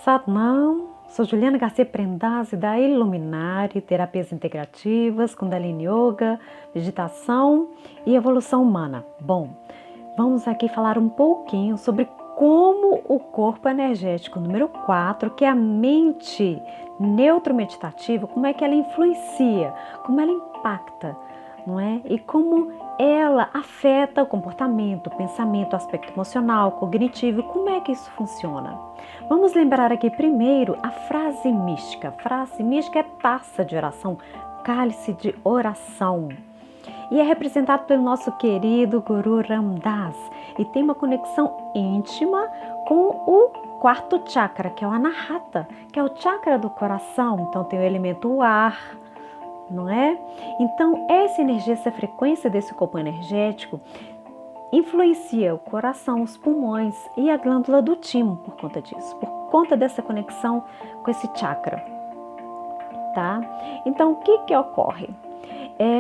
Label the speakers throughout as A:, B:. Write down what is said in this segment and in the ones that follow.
A: passado? Não. Sou Juliana Garcia Prendazzi, da Iluminare, Terapias Integrativas, Kundalini Yoga, Meditação e Evolução Humana. Bom, vamos aqui falar um pouquinho sobre como o corpo energético número 4, que é a mente neutro-meditativa, como é que ela influencia, como ela impacta, não é? E como ela afeta o comportamento, o pensamento, o aspecto emocional, cognitivo, como é que isso funciona? Vamos lembrar aqui primeiro a frase mística. A frase mística é taça de oração, cálice de oração. E é representado pelo nosso querido Guru Ram Dass e tem uma conexão íntima com o quarto chakra, que é o Anahata, que é o chakra do coração. Então tem o elemento ar, não é? Então essa energia, essa frequência desse corpo energético influencia o coração, os pulmões e a glândula do timo por conta disso, por conta dessa conexão com esse chakra, tá? Então o que ocorre?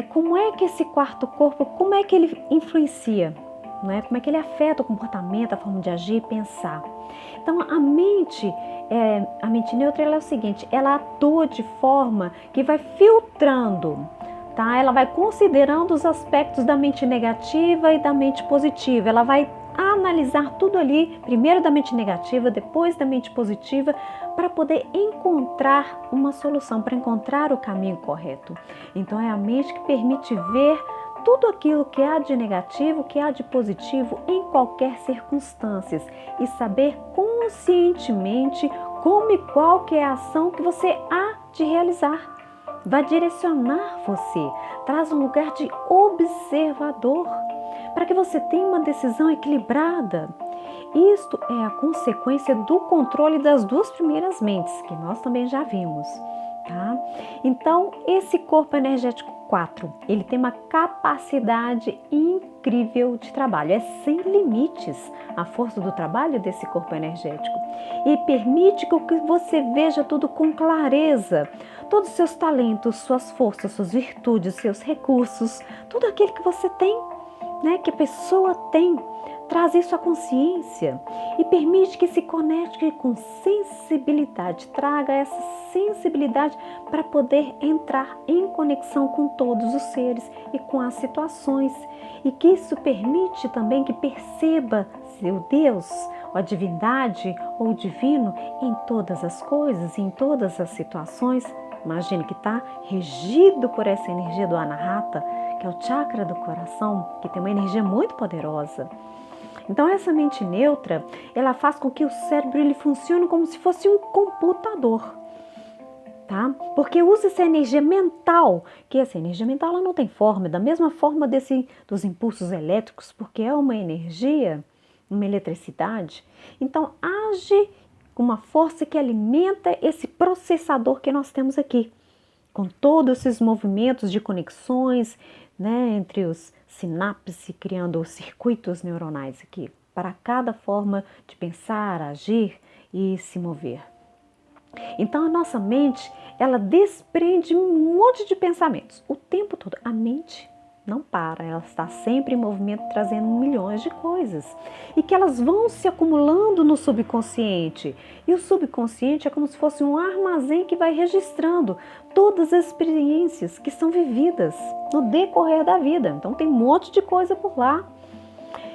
A: Como é que esse quarto corpo, como é que ele influencia, não é? Como é que ele afeta o comportamento, a forma de agir e pensar. Então a mente neutra ela é o seguinte, ela atua de forma que vai filtrando, tá? Ela vai considerando os aspectos da mente negativa e da mente positiva, ela vai analisar tudo ali, primeiro da mente negativa, depois da mente positiva, para poder encontrar uma solução, para encontrar o caminho correto. Então é a mente que permite ver tudo aquilo que há de negativo, que há de positivo em qualquer circunstância e saber conscientemente como e qual que é a ação que você há de realizar. Vai direcionar você, traz um lugar de observador, para que você tenha uma decisão equilibrada. Isto é a consequência do controle das duas primeiras mentes, que nós também já vimos, tá? Então, esse corpo energético 4, ele tem uma capacidade incrível de trabalho, é sem limites a força do trabalho desse corpo energético e permite que você veja tudo com clareza, todos os seus talentos, suas forças, suas virtudes, seus recursos, tudo aquilo que você tem, né, que a pessoa tem, traz isso à consciência e permite que se conecte com sensibilidade, traga essa sensibilidade para poder entrar em conexão com todos os seres e com as situações, e que isso permite também que perceba seu Deus, a divindade ou o divino em todas as coisas, em todas as situações. Imagine que está regido por essa energia do Anahata, que é o chakra do coração, que tem uma energia muito poderosa. Então essa mente neutra, ela faz com que o cérebro ele funcione como se fosse um computador, tá? Porque usa essa energia mental, que essa energia mental ela não tem forma, da mesma forma dos impulsos elétricos, porque é uma energia, uma eletricidade. Então age com uma força que alimenta esse processador que nós temos aqui, com todos esses movimentos de conexões, né, entre os sinapses, criando os circuitos neuronais aqui, para cada forma de pensar, agir e se mover. Então a nossa mente, ela desprende um monte de pensamentos o tempo todo. A mente não para, ela está sempre em movimento, trazendo milhões de coisas e que elas vão se acumulando no subconsciente. E o subconsciente é como se fosse um armazém que vai registrando todas as experiências que são vividas no decorrer da vida. Então tem um monte de coisa por lá.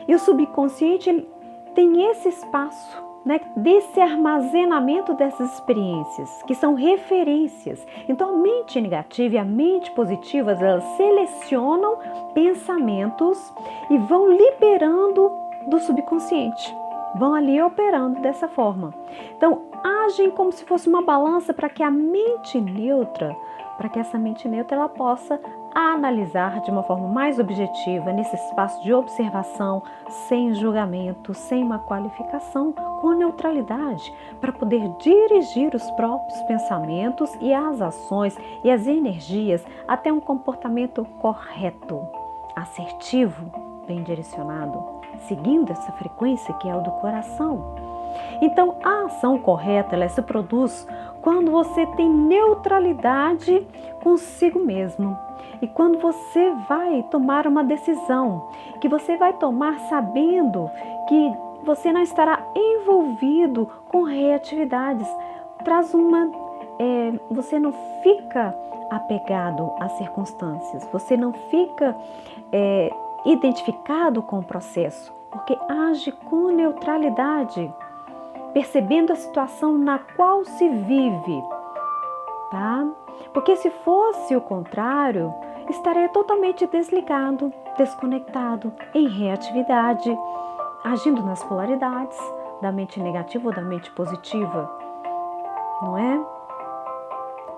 A: E o subconsciente ele tem esse espaço, né, desse armazenamento dessas experiências, que são referências. Então a mente negativa e a mente positiva, elas selecionam pensamentos e vão liberando do subconsciente, vão ali operando dessa forma. Então agem como se fosse uma balança para que a mente neutra, para que essa mente neutra ela possa analisar de uma forma mais objetiva, nesse espaço de observação, sem julgamento, sem uma qualificação, com neutralidade, para poder dirigir os próprios pensamentos e as ações e as energias até um comportamento correto, assertivo, bem direcionado, seguindo essa frequência que é o do coração. Então, a ação correta ela se produz quando você tem neutralidade consigo mesmo e quando você vai tomar uma decisão, que você vai tomar sabendo que você não estará envolvido com reatividades. Você não fica apegado às circunstâncias, você não fica identificado com o processo, porque age com neutralidade, percebendo a situação na qual se vive, tá? Porque se fosse o contrário, estaria totalmente desligado, desconectado, em reatividade, agindo nas polaridades da mente negativa ou da mente positiva, não é?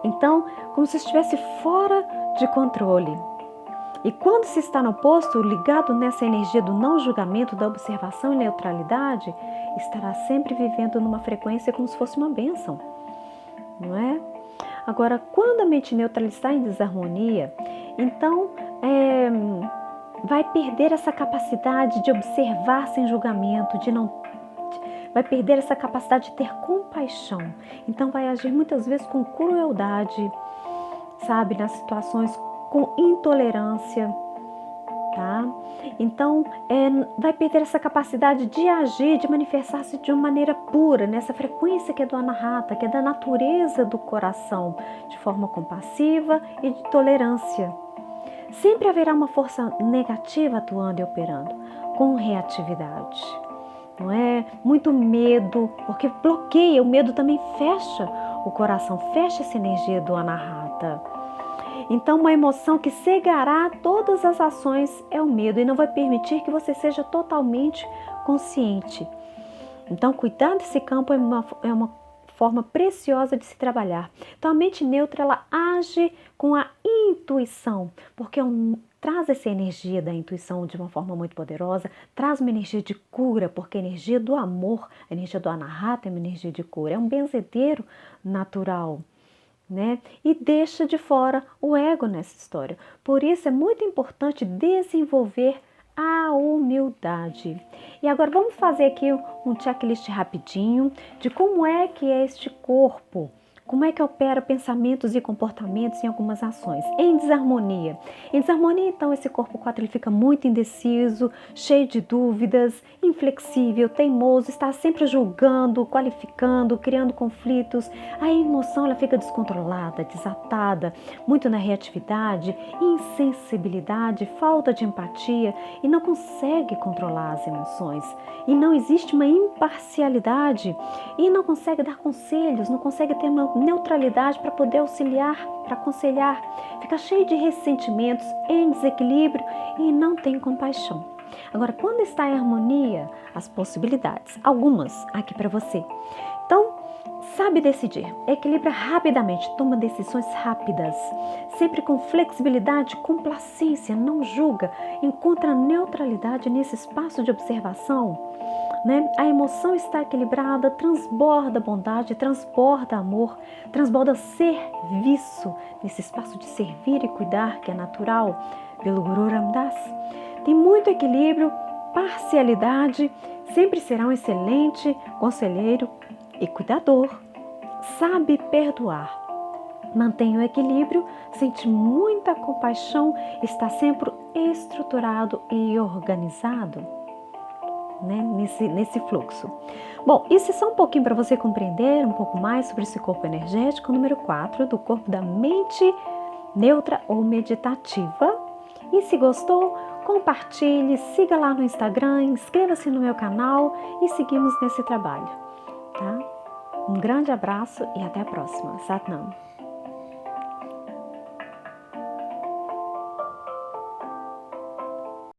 A: Então, como se estivesse fora de controle. E quando se está no posto, ligado nessa energia do não julgamento, da observação e neutralidade, estará sempre vivendo numa frequência como se fosse uma bênção, não é? Agora, quando a mente neutra está em desarmonia, então vai perder essa capacidade de observar sem julgamento, vai perder essa capacidade de ter compaixão. Então vai agir muitas vezes com crueldade, sabe, nas situações com intolerância, tá? Então vai perder essa capacidade de agir, de manifestar-se de uma maneira pura, nessa frequência que é do Anahata, que é da natureza do coração, de forma compassiva e de tolerância. Sempre haverá uma força negativa atuando e operando, com reatividade. Não é? Muito medo, porque bloqueia, o medo também fecha o coração, fecha essa energia do Anahata. Então, uma emoção que cegará todas as ações é o medo e não vai permitir que você seja totalmente consciente. Então, cuidar desse campo é uma forma preciosa de se trabalhar. Então, a mente neutra, ela age com a intuição, porque traz essa energia da intuição de uma forma muito poderosa, traz uma energia de cura, porque a energia do amor, a energia do Anahata é uma energia de cura, é um benzedeiro natural, né? E deixa de fora o ego nessa história. Por isso é muito importante desenvolver a humildade. E agora vamos fazer aqui um checklist rapidinho de como é que é este corpo. Como é que opera pensamentos e comportamentos em algumas ações? Em desarmonia. Em desarmonia, então, esse corpo 4 ele fica muito indeciso, cheio de dúvidas, inflexível, teimoso, está sempre julgando, qualificando, criando conflitos. A emoção ela fica descontrolada, desatada, muito na reatividade, insensibilidade, falta de empatia e não consegue controlar as emoções. E não existe uma imparcialidade e não consegue dar conselhos, não consegue ter uma neutralidade para poder auxiliar, para aconselhar, fica cheio de ressentimentos, em desequilíbrio e não tem compaixão. Agora, quando está em harmonia, as possibilidades, algumas aqui para você. Então, sabe decidir, equilibra rapidamente, toma decisões rápidas, sempre com flexibilidade, complacência, não julga, encontra neutralidade nesse espaço de observação. Né? A emoção está equilibrada, transborda bondade, transborda amor, transborda serviço, nesse espaço de servir e cuidar que é natural pelo Guru Ram Dass. Tem muito equilíbrio, parcialidade, sempre será um excelente conselheiro e cuidador. Sabe perdoar, mantém o equilíbrio, sente muita compaixão, está sempre estruturado e organizado. Né, nesse fluxo. Bom, isso é só um pouquinho para você compreender um pouco mais sobre esse corpo energético, número 4, do corpo da mente neutra ou meditativa. E se gostou, compartilhe, siga lá no Instagram, inscreva-se no meu canal e seguimos nesse trabalho, tá? Um grande abraço e até a próxima. Satnam.